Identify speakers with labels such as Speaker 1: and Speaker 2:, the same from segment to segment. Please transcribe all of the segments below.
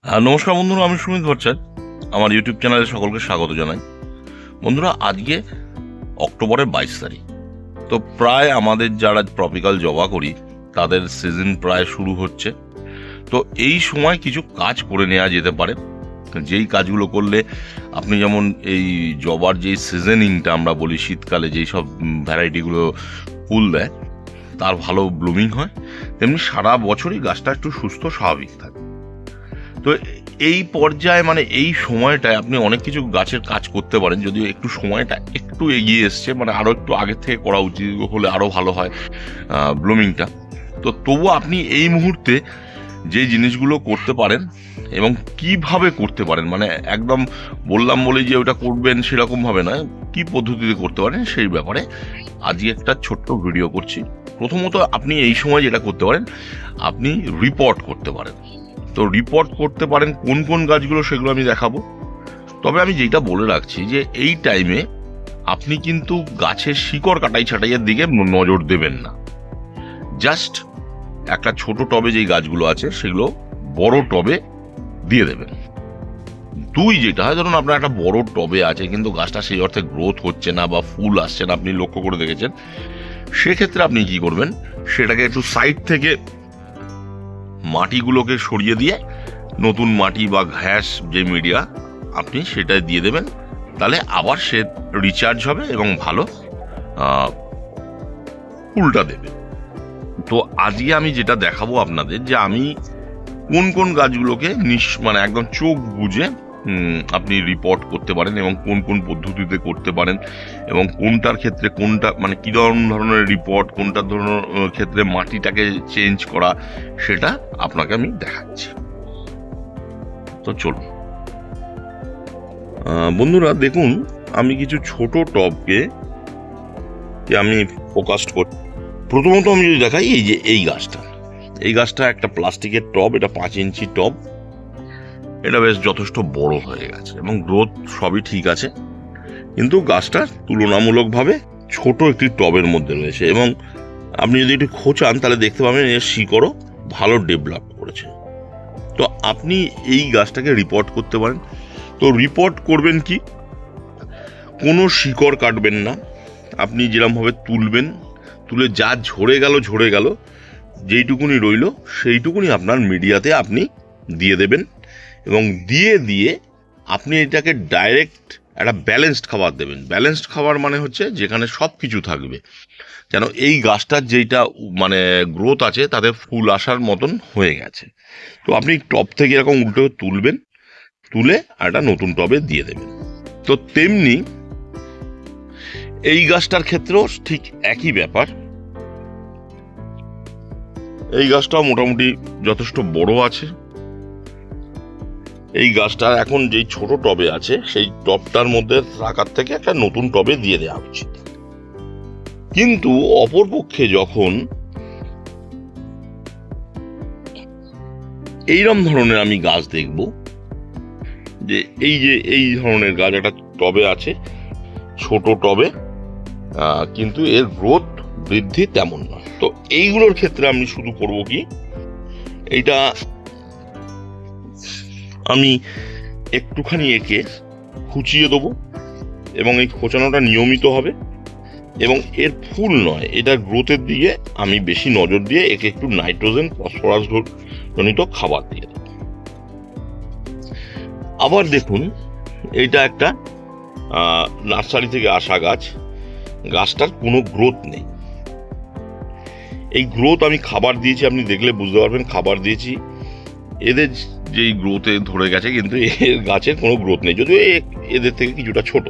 Speaker 1: নমস্কার বন্ধুরা, আমি সুমিত ভট্টাচার্য। আমার ইউটিউব চ্যানেলে সকলকে স্বাগত জানাই। বন্ধুরা, আজকে অক্টোবরের 22 তারিখ। তো প্রায় আমাদের যারা ট্রপিক্যাল জবা করি তাদের সিজন প্রায় শুরু হচ্ছে। তো এই সময় কিছু কাজ করে নেওয়া যেতে পারে, যেই কাজগুলো করলে আপনি যেমন এই জবার যেই সিজনিংটা আমরা বলি, শীতকালে যেই সব ভ্যারাইটিগুলো ফুল দেয় তার ভালো ব্লুমিং হয়, তেমনি সারা বছরই গাছটা একটু সুস্থ স্বাভাবিক থাকে। তো এই পর্যায়ে মানে এই সময়টায় আপনি অনেক কিছু গাছের কাজ করতে পারেন, যদিও একটু সময়টা একটু এগিয়ে এসছে, মানে আরও একটু আগের থেকে করা উচিত হলে আরও ভালো হয় ব্লুমিংটা। তো তবুও আপনি এই মুহূর্তে যে জিনিসগুলো করতে পারেন এবং কিভাবে করতে পারেন, মানে একদম বললাম বলে যে ওটা করবেন সেরকমভাবে নয়, কি পদ্ধতিতে করতে পারেন সেই ব্যাপারে আজকে একটা ছোট্ট ভিডিও করছি। প্রথমত আপনি এই সময় যেটা করতে পারেন, আপনি রিপোর্ট করতে পারেন। তো রিপোর্ট করতে পারেন কোন কোন গাছগুলো সেগুলো আমি দেখাবো। তবে আমি যেটা বলে রাখছি যে এই টাইমে আপনি কিন্তু গাছের শিকড় কাটাই ছাটাইয়ের দিকে নজর দেবেন না। জাস্ট একটা ছোট টবে যেই গাছগুলো আছে সেগুলো বড় টবে দিয়ে দেবেন। দুই, যেটা হয় ধরুন আপনার একটা বড় টবে আছে কিন্তু গাছটা সেই অর্থে গ্রোথ হচ্ছে না বা ফুল আসছে না, আপনি লক্ষ্য করে দেখেছেন, সেক্ষেত্রে আপনি কি করবেন, সেটাকে একটু সাইড থেকে মাটিগুলোকে সরিয়ে দিয়ে নতুন মাটি বা ঘাস যে মিডিয়া আপনি সেটাই দিয়ে দেবেন। তাহলে আবার সে রিচার্জ হবে এবং ভালো ফুলটা দেবে। তো আজকে আমি যেটা দেখাবো আপনাদের, যে আমি কোন কোন গাছগুলোকে মানে একদম চোখ বুঝে আপনি রিপোর্ট করতে পারেন এবং কোন কোন পদ্ধতিতে করতে পারেন এবং কোনটার ক্ষেত্রে কোনটা মানে কী ধরনের রিপোর্ট, কোনটার ধরনের ক্ষেত্রে মাটিটাকে চেঞ্জ করা, সেটা আপনাকে আমি দেখাচ্ছি। তো চলুন বন্ধুরা, দেখুন আমি কিছু ছোট টবকে আমি ফোকাসড করি। প্রথমত আমি যদি দেখাই, এই যে এই গাছটা একটা প্লাস্টিকের টব, এটা 5 ইঞ্চি টব। এটা বেশ যথেষ্ট বড় হয়ে গেছে এবং গ্রোথ সবই ঠিক আছে, কিন্তু গাছটা তুলনামূলকভাবে ছোট একটি টবের মধ্যে রয়েছে এবং আপনি যদি একটু খোঁচান তাহলে দেখতে পাবেন এর শিকড়ও ভালো ডেভেলপ করেছে। তো আপনি এই গাছটাকে রিপোর্ট করতে পারেন। তো রিপোর্ট করবেন কি, কোনো শিকড় কাটবেন না, আপনি যেরকমভাবে তুলবেন, তুলে যা ঝরে গেল, যেইটুকুনি রইল সেইটুকুনি আপনার মিডিয়াতে আপনি দিয়ে দেবেন এবং দিয়ে আপনি এটাকে ডাইরেক্ট একটা ব্যালেন্সড খাবার দেবেন। ব্যালেন্সড খাবার মানে হচ্ছে যেখানে সব কিছু থাকবে, যেন এই গাছটার যেইটা মানে গ্রোথ আছে তাতে ফুল আসার মতন হয়ে গেছে। তো আপনি টব থেকে এরকম উল্টো তুলবেন, তুলে একটা নতুন টবে দিয়ে দেবেন। তো তেমনি এই গাছটার ক্ষেত্রেও ঠিক একই ব্যাপার। এই গাছটাও মোটামুটি যথেষ্ট বড় আছে। এই গাছটা এখন যেই ছোট টবে আছে সেই টবটার মধ্যে রাখার থেকে একটা নতুন টবে দিয়ে দেওয়া উচিত। কিন্তু অপরপক্ষে যখন এইরকম ধরনের আমি গাছ দেখব, যে এই ধরনের গাছ একটা টবে আছে, ছোট টবে, কিন্তু এর গ্রোথ বৃদ্ধি তেমন নয়, তো এইগুলোর ক্ষেত্রে আমি শুধু করব কি, এইটা আমি একটুখানি একে খুঁচিয়ে দেবো এবং এই খোঁচানোটা নিয়মিত হবে এবং এর ফুল নয়, এটার গ্রোথের দিকে আমি বেশি নজর দিয়ে একে একটু নাইট্রোজেন ফসফরাস জনিত খাবার দিয়ে দেব। আবার দেখুন, এটা একটা নার্সারি থেকে আসা গাছটার কোনো গ্রোথ নেই। এই গ্রোথ আমি খাবার দিয়েছি, আপনি দেখলে বুঝতে পারবেন খাবার দিয়েছি, এদের যেই গ্রোথে ধরে গেছে, কিন্তু এর গাছের কোনো গ্রোথ নেই, যদিও এদের থেকে কিছুটা ছোট।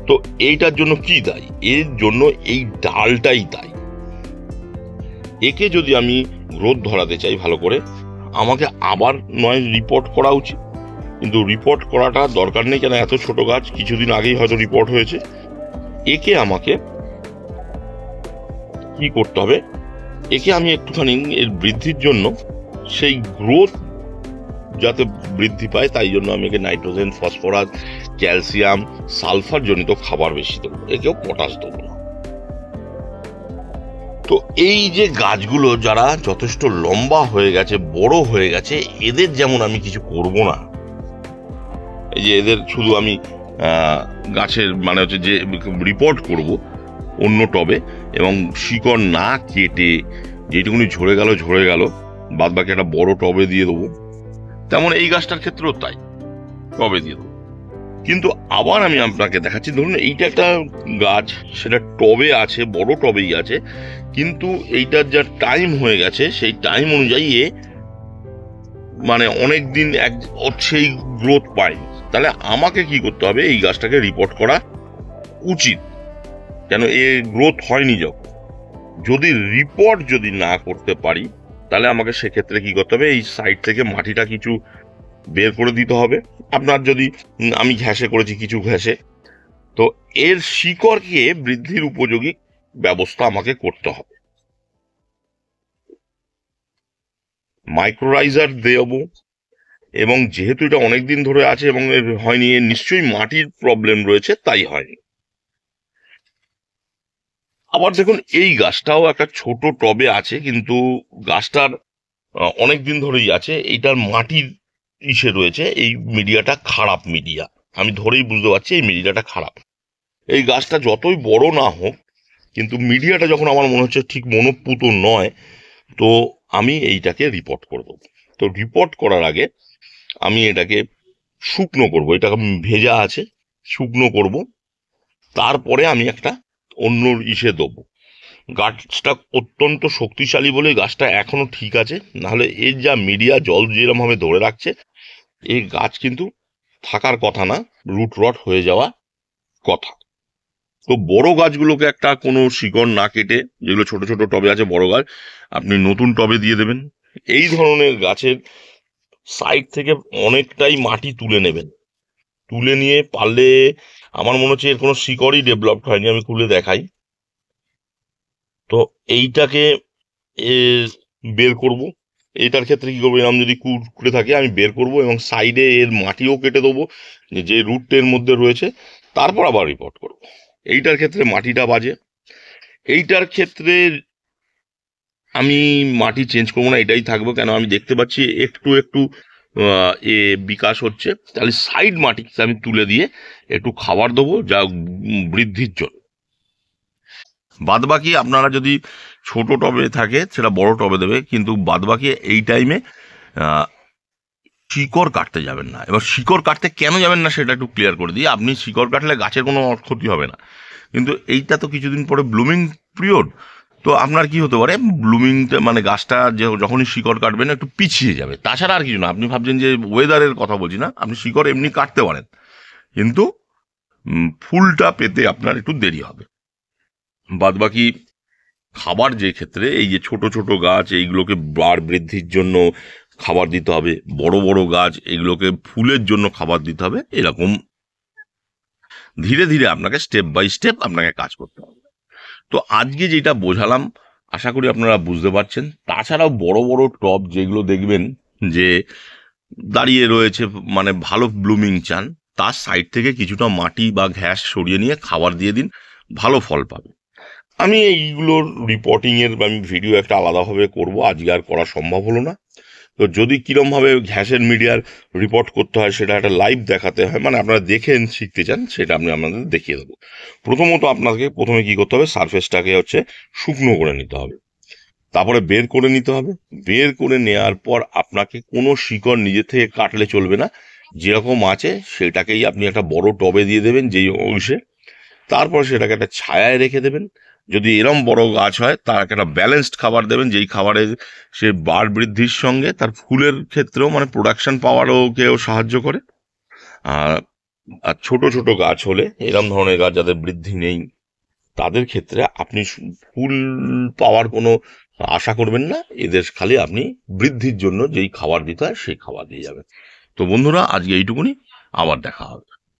Speaker 1: তো এইটার জন্য কি দায়ী? এর জন্য এই ডালটাই দায়ী। একে যদি আমি গ্রোথ ধরাতে চাই ভালো করে, আমাকে আবার নয় রিপোর্ট করা উচিত, কিন্তু রিপোর্ট করাটা দরকার নেই, কেন এত ছোট গাছ কিছুদিন আগেই হয়তো রিপোর্ট হয়েছে। একে আমাকে কি করতে হবে, একে আমি একটুখানি এর বৃদ্ধির জন্য, সেই গ্রোথ যাতে বৃদ্ধি পায় তাই জন্য আমি একে নাইট্রোজেন ফসফরাস ক্যালসিয়াম সালফার জনিত খাবার বেশি দেবো, একেও পটাশ দেবো না। তো এই যে গাছগুলো যারা যথেষ্ট লম্বা হয়ে গেছে, বড় হয়ে গেছে, এদের যেমন আমি কিছু করব না, এই যে এদের শুধু আমি গাছের মানে হচ্ছে যে রিপোর্ট করব অন্য টবে, এবং শিকড় না কেটে যেটুকুনি ঝরে গেল, বাদ বাকি একটা বড় টবে দিয়ে দেবো, তেমন এই গাছটার ক্ষেত্রেও তাই, টবে দিয়ে দেবো। কিন্তু আবার আমি আপনাকে দেখাচ্ছি, ধরুন এইটা একটা গাছ, সেটা টবে আছে, বড় টবেই আছে, কিন্তু এইটার যা টাইম হয়ে গেছে সেই টাইম অনুযায়ী মানে অনেক দিন সেই গ্রোথ পায়নি। তাহলে আমাকে কি করতে হবে, এই গাছটাকে রিপোর্ট করা উচিত, কেন এ গ্রোথ হয়নি। যখন যদি রিপোর্ট যদি না করতে পারি, তাহলে আমাকে সেক্ষেত্রে কি করতে হবে, এই সাইড থেকে মাটিটা কিছু বের করে দিতে হবে। আপনার যদি আমি ঘ্যাসে করেছি কিছু ঘ্যাসে, তো এর শিকড়কে বৃদ্ধির উপযোগী ব্যবস্থা আমাকে করতে হবে। মাইক্রোরাইজার দেবো, এবং যেহেতু এটা অনেকদিন ধরে আছে এবং হয়নি, এর নিশ্চয়ই মাটির প্রবলেম রয়েছে, তাই হয়নি। আবার দেখুন, এই গাছটাও একটা ছোট টবে আছে, কিন্তু গাছটার অনেক দিন ধরেই আছে, এইটার মাটির ইসে রয়েছে, এই মিডিয়াটা খারাপ মিডিয়া, আমি ধরেই বুঝতে পারছি এই মিডিয়াটা খারাপ। এই গাছটা যতই বড় না হোক, কিন্তু মিডিয়াটা যখন আমার মনে হচ্ছে ঠিক মনোপুত নয়, তো আমি এইটাকে রিপোর্ট করব। তো রিপোর্ট করার আগে আমি এটাকে শুকনো করব, এটা ভেজা আছে, শুকনো করব, তারপরে আমি একটা অন্য ইসে দেবো। গাছটা অত্যন্ত শক্তিশালী বলে গাছটা এখনো ঠিক আছে, নাহলে এর যা মিডিয়া জল যেরকম ভাবে ধরে রাখছে, এই গাছ কিন্তু থাকার কথা না, রুট রট হয়ে যাওয়া কথা। তো বড় গাছগুলোকে একটা কোনো শিকড় না কেটে, যেগুলো ছোট ছোট টবে আছে বড় গাছ, আপনি নতুন টবে দিয়ে দেবেন। এই ধরনের গাছের সাইড থেকে অনেকটাই মাটি তুলে নেবেন, তুলে নিয়ে পারলে, আমার মনে হচ্ছে এর কোনো শিকড়ই ডেভেলপড হয়নি, আমি খুলে দেখাই। তো এইটাকে বের করব। এটার ক্ষেত্রে কি করবো, এরকম যদি কুড়ে থাকে আমি বের করব, এবং সাইডে এর মাটিও কেটে দেবো যে রুটের মধ্যে রয়েছে, তারপর আবার রিপোর্ট করব। এইটার ক্ষেত্রে মাটিটা বাজে, এইটার ক্ষেত্রে আমি মাটি চেঞ্জ করবো না, এটাই থাকবো, কেন আমি দেখতে পাচ্ছি একটু একটু বিকাশ হচ্ছে, তাহলে সাইড মাটি আমি তুলে দিয়ে একটু খাবার দেবো, যা বৃদ্ধির জন্য। বাদবাকি আপনারা যদি ছোট টবে থাকে সেটা বড় টবে দেবে, কিন্তু বাদবাকি এই টাইমে শিকড় কাটতে যাবেন না। এবার শিকড় কাটতে কেন যাবেন না সেটা একটু ক্লিয়ার করে দিই। আপনি শিকড় কাটলে গাছের কোনো ক্ষতি হবে না, কিন্তু এইটা তো কিছুদিন পরে ব্লুমিং পিরিয়ড, তো আপনার কি হতে পারে, ব্লুমিংটা মানে গাছটা যে যখনই শিকড় কাটবেন একটু পিছিয়ে যাবে, তাছাড়া আর কিছু না। আপনি ভাবছেন যে ওয়েদারের কথা বলছি না, আপনি শিকড় এমনি কাটতে পারেন, কিন্তু ফুলটা পেতে আপনার একটু দেরি হবে। বাদবাকি খাবার যে ক্ষেত্রে, এই যে ছোট ছোট গাছ এইগুলোকে বাড় বৃদ্ধির জন্য খাবার দিতে হবে, বড় বড় গাছ এইগুলোকে ফুলের জন্য খাবার দিতে হবে, এরকম ধীরে ধীরে আপনাকে স্টেপ বাই স্টেপ আপনাকে কাজ করতে হবে। তো আজকে যেটা বোঝালাম, আশা করি আপনারা বুঝতে পারছেন। তাছাড়াও বড় বড় টব যেগুলো দেখবেন যে দাঁড়িয়ে রয়েছে, মানে ভালো ব্লুমিং চান, তার সাইড থেকে কিছুটা মাটি বা ঘ্যাস সরিয়ে নিয়ে খাবার দিয়ে দিন, ভালো ফল পাবে। আমি এইগুলোর রিপোর্টিংয়ের আমি ভিডিও একটা আলাদাভাবে করব, আজকে আর করা সম্ভব হলো না। তো যদি কিরমভাবে ঘ্যাসের মিডিয়ার রিপোর্ট করতে হয় সেটা একটা লাইভ দেখাতে হয়, মানে আপনারা দেখেন শিখতে চান, সেটা আমি আপনাদের দেখিয়ে দেবো। প্রথমত আপনাকে প্রথমে কি করতে হবে, সারফেসটাকে হচ্ছে শুকনো করে নিতে হবে, তারপরে বের করে নিতে হবে। বের করে নেওয়ার পর আপনাকে কোনো শিকড় নিজে থেকে কাটলে চলবে না, যেরকম আছে সেটাকেই আপনি একটা বড় টবে দিয়ে দেবেন যেই অংশে, তারপর সেটাকে একটা ছায়ায় রেখে দেবেন। যদি এরম বড় গাছ হয় তাকে একটা ব্যালেন্সড খাবার দেবেন, যেই খাবারে সে বাড় বৃদ্ধির সঙ্গে তার ফুলের ক্ষেত্রেও মানে প্রোডাকশন পাওয়ারও কেউ সাহায্য করে। আর আর ছোট ছোট গাছ হলে, এরম ধরনের গাছ যাদের বৃদ্ধি নেই, তাদের ক্ষেত্রে আপনি ফুল পাওয়ার কোনো আশা করবেন না, এদের খালি আপনি বৃদ্ধির জন্য যেই খাবার দিতে হয় সেই খাবার দিয়ে যাবেন। তো বন্ধুরা, আজকে এইটুকুনি, আবার দেখা হবে।